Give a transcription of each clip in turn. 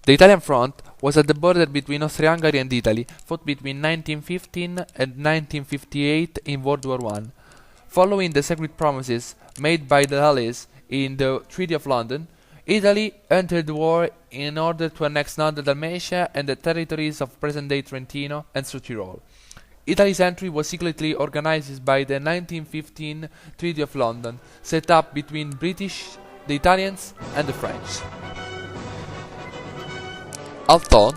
The Italian front was at the border between Austria-Hungary and Italy, fought between 1915 and 1958 in World War I. Following the secret promises made by the Allies in the Treaty of London, Italy entered the war in order to annex northern Dalmatia and the territories of present-day Trentino and South Tyrol. Italy's entry was secretly organized by the 1915 Treaty of London, set up between British, the Italians, and the French. Although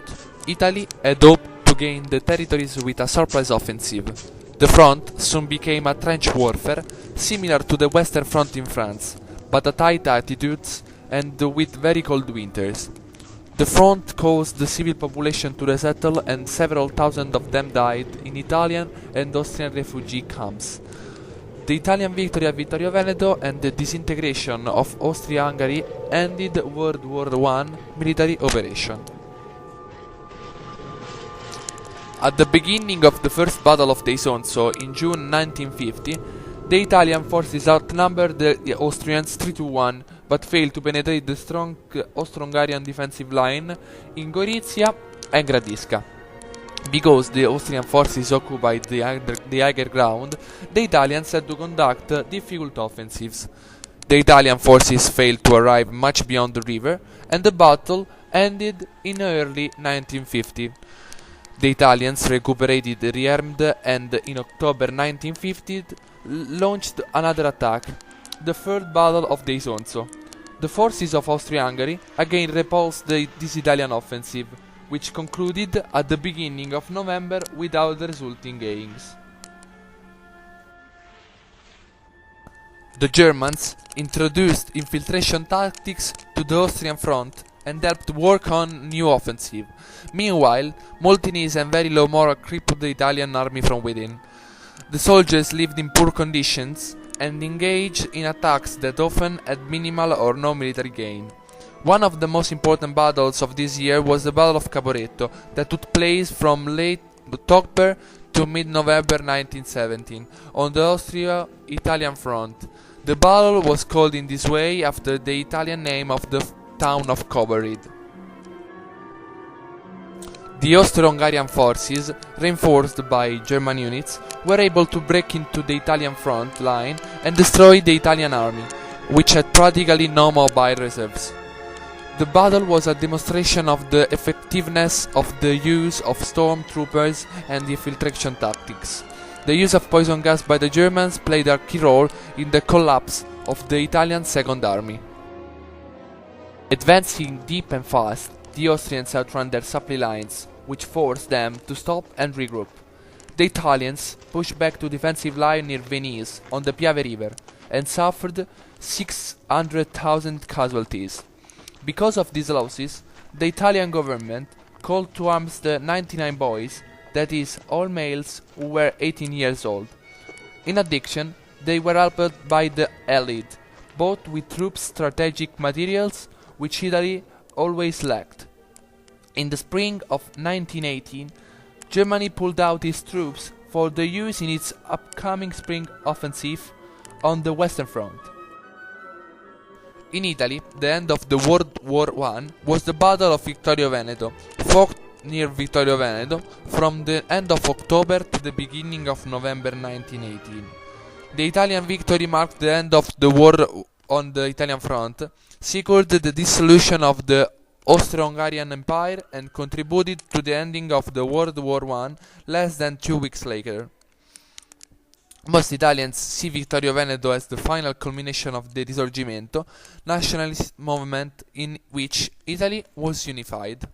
Italy had hoped to gain the territories with a surprise offensive, the front soon became a trench warfare similar to the Western Front in France, but at high altitudes and with very cold winters. The front caused the civil population to resettle and several thousand of them died in Italian and Austrian refugee camps. The Italian victory at Vittorio Veneto and the disintegration of Austria-Hungary ended World War I military operation. At the beginning of the First Battle of the Isonzo in June 1950, the Italian forces outnumbered the Austrians 3-1, but failed to penetrate the strong Austro-Hungarian defensive line in Gorizia and Gradisca. Because the Austrian forces occupied the higher ground, the Italians had to conduct difficult offensives. The Italian forces failed to arrive much beyond the river, and the battle ended in early 1950. The Italians recuperated rearmed and in October 1950 launched another attack, the Third Battle of the Isonzo. The forces of Austria-Hungary again repulsed this Italian offensive, which concluded at the beginning of November without the resulting gains. The Germans introduced infiltration tactics to the Austrian front and helped work on new offensive. Meanwhile, Molteni's and very low morale crippled the Italian army from within. The soldiers lived in poor conditions and engaged in attacks that often had minimal or no military gain. One of the most important battles of this year was the Battle of Caporetto, that took place from late October to mid-November 1917 on the Austria-Italian front. The battle was called in this way after the Italian name of the town of Kobarid. The Austro-Hungarian forces, reinforced by German units, were able to break into the Italian front line and destroy the Italian army, which had practically no mobile reserves. The battle was a demonstration of the effectiveness of the use of stormtroopers and the infiltration tactics. The use of poison gas by the Germans played a key role in the collapse of the Italian Second Army. Advancing deep and fast, the Austrians outran their supply lines, which forced them to stop and regroup. The Italians pushed back to defensive line near Venice on the Piave River and suffered 600,000 casualties. Because of these losses, the Italian government called to arms the 99 boys, that is, all males who were 18 years old. In addition, they were helped by the Allied, both with troops strategic materials, which Italy always lacked. In the spring of 1918, Germany pulled out its troops for the use in its upcoming spring offensive on the Western Front. In Italy, the end of the World War I was the Battle of Vittorio Veneto, fought near Vittorio Veneto from the end of October to the beginning of November 1918. The Italian victory marked the end of the war on the Italian front, secured the dissolution of the Austro-Hungarian Empire, and contributed to the ending of the World War I less than 2 weeks later. Most Italians see Vittorio Veneto as the final culmination of the Risorgimento, nationalist movement in which Italy was unified.